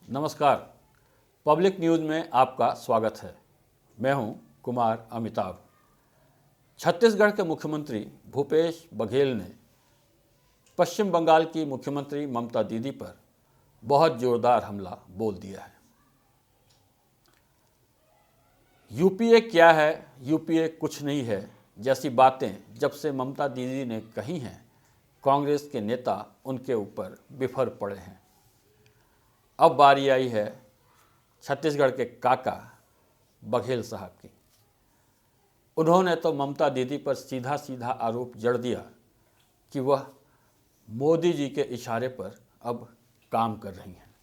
नमस्कार। Public news में आपका स्वागत है। मैं हूं कुमार अमिताभ। छत्तीसगढ़ के मुख्यमंत्री भूपेश बघेल ने पश्चिम बंगाल की मुख्यमंत्री ममता दीदी पर बहुत जोरदार हमला बोल दिया है। यूपीए क्या है, यूपीए कुछ नहीं है जैसी बातें जब से ममता दीदी ने कही हैं, कांग्रेस के नेता उनके ऊपर बिफर पड़े हैं। अब बारी आई है छत्तीसगढ़ के काका बघेल साहब की। उन्होंने तो ममता दीदी पर सीधा सीधा आरोप जड़ दिया कि वह मोदी जी के इशारे पर अब काम कर रही हैं।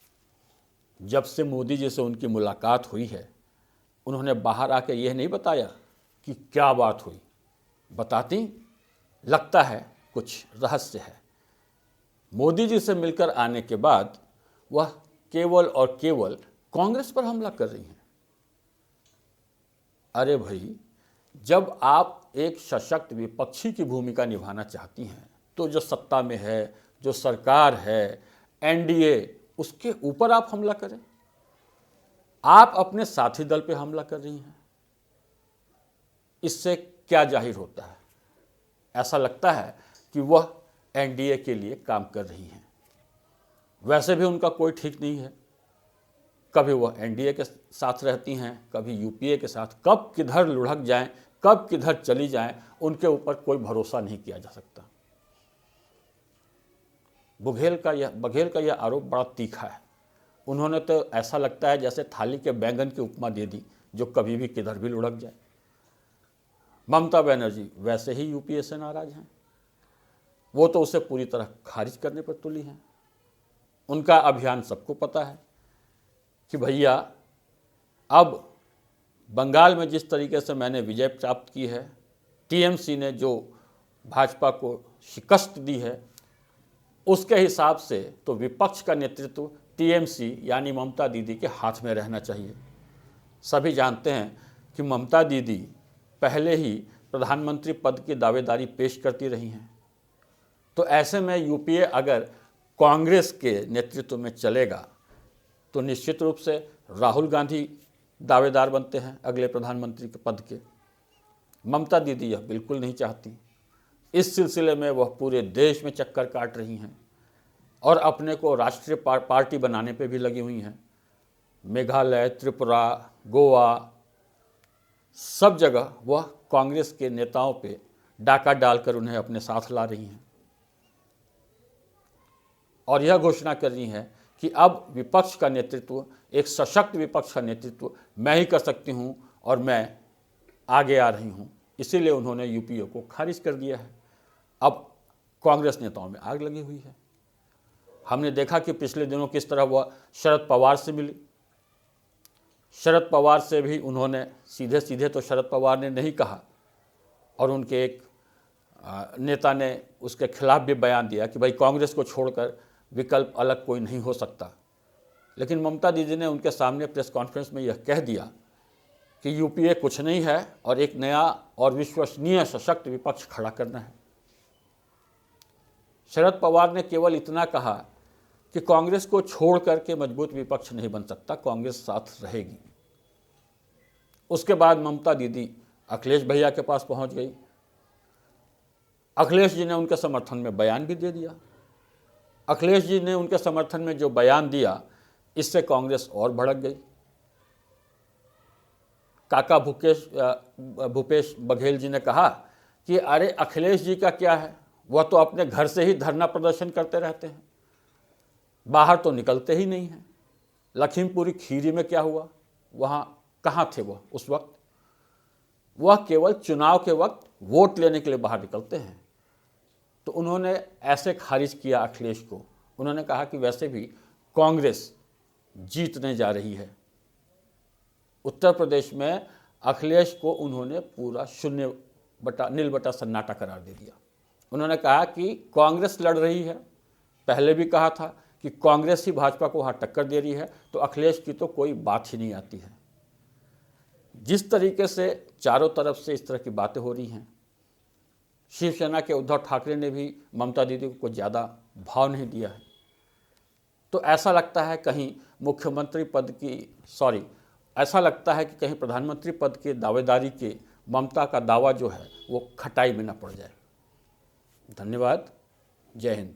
जब से मोदी जी से उनकी मुलाकात हुई है, उन्होंने बाहर आके यह नहीं बताया कि क्या बात हुई। बताती, लगता है कुछ रहस्य है। मोदी जी से मिलकर आने के बाद वह केवल और केवल कांग्रेस पर हमला कर रही हैं। अरे भाई, जब आप एक सशक्त विपक्षी की भूमिका निभाना चाहती हैं तो जो सत्ता में है, जो सरकार है, एनडीए, उसके ऊपर आप हमला करें। आप अपने साथी दल पे हमला कर रही हैं। इससे क्या जाहिर होता है? ऐसा लगता है कि वह एनडीए के लिए काम कर रही हैं। वैसे भी उनका कोई ठीक नहीं है। कभी वह एनडीए के साथ रहती हैं, कभी यूपीए के साथ। कब किधर लुढ़क जाएं, कब किधर चली जाएं, उनके ऊपर कोई भरोसा नहीं किया जा सकता। बघेल का यह आरोप बड़ा तीखा है। उन्होंने तो ऐसा लगता है जैसे थाली के बैंगन की उपमा दे दी, जो कभी भी किधर भी लुढ़क जाए। ममता बनर्जी वैसे ही यूपीए से नाराज हैं। वो तो उसे पूरी तरह खारिज करने पर तुली हैं। उनका अभियान सबको पता है कि भैया, अब बंगाल में जिस तरीके से मैंने विजय प्राप्त की है, टीएमसी ने जो भाजपा को शिकस्त दी है, उसके हिसाब से तो विपक्ष का नेतृत्व टीएमसी यानी ममता दीदी के हाथ में रहना चाहिए। सभी जानते हैं कि ममता दीदी पहले ही प्रधानमंत्री पद की दावेदारी पेश करती रही हैं। तो ऐसे में यूपीए अगर कांग्रेस के नेतृत्व में चलेगा तो निश्चित रूप से राहुल गांधी दावेदार बनते हैं अगले प्रधानमंत्री के पद के। ममता दीदी यह बिल्कुल नहीं चाहती। इस सिलसिले में वह पूरे देश में चक्कर काट रही हैं और अपने को राष्ट्रीय पार्टी बनाने पे भी लगी हुई हैं। मेघालय, त्रिपुरा, गोवा, सब जगह वह कांग्रेस के नेताओं पे डाका डालकर उन्हें अपने साथ ला रही हैं और यह घोषणा कर रही हैं कि अब विपक्ष का नेतृत्व, एक सशक्त विपक्ष का नेतृत्व मैं ही कर सकती हूं और मैं आगे आ रही हूं। इसीलिए उन्होंने यूपीए को खारिज कर दिया है। अब कांग्रेस नेताओं में आग लगी हुई है। हमने देखा कि पिछले दिनों किस तरह वह शरद पवार से मिली। शरद पवार से भी उन्होंने सीधे सीधे तो शरद पवार ने नहीं कहा और उनके एक नेता ने उसके खिलाफ भी बयान दिया कि भाई कांग्रेस को छोड़कर विकल्प अलग कोई नहीं हो सकता। लेकिन ममता दीदी ने उनके सामने प्रेस कॉन्फ्रेंस में यह कह दिया कि यूपीए कुछ नहीं है और एक नया और विश्वसनीय सशक्त विपक्ष खड़ा करना है। शरद पवार ने केवल इतना कहा कि कांग्रेस को छोड़ करके मजबूत विपक्ष नहीं बन सकता, कांग्रेस साथ रहेगी। उसके बाद ममता दीदी अखिलेश भैया के पास पहुंच गई। अखिलेश जी ने उनके समर्थन में बयान भी दे दिया। अखिलेश जी ने उनके समर्थन में जो बयान दिया, इससे कांग्रेस और भड़क गई। काका भूपेश बघेल जी ने कहा कि अरे अखिलेश जी का क्या है, वह तो अपने घर से ही धरना प्रदर्शन करते रहते हैं, बाहर तो निकलते ही नहीं हैं। लखीमपुरी खीरी में क्या हुआ, वहाँ कहाँ थे वह उस वक्त? वह केवल चुनाव के वक्त वोट लेने के लिए बाहर निकलते हैं। तो उन्होंने ऐसे खारिज किया अखिलेश को। उन्होंने कहा कि वैसे भी कांग्रेस जीतने जा रही है। उत्तर प्रदेश में अखिलेश को उन्होंने पूरा नील बटा सन्नाटा करार दे दिया। उन्होंने कहा कि कांग्रेस लड़ रही है। पहले भी कहा था कि कांग्रेस ही भाजपा को वहाँ टक्कर दे रही है, तो अखिलेश की तो कोई बात ही नहीं आती है। जिस तरीके से चारों तरफ से इस तरह की बातें हो रही हैं, शिवसेना के उद्धव ठाकरे ने भी ममता दीदी को कुछ ज़्यादा भाव नहीं दिया है। तो ऐसा लगता है कहीं मुख्यमंत्री पद की ऐसा लगता है कि कहीं प्रधानमंत्री पद के दावेदारी के ममता का दावा जो है वो खटाई में न पड़ जाए। धन्यवाद। जय हिंद।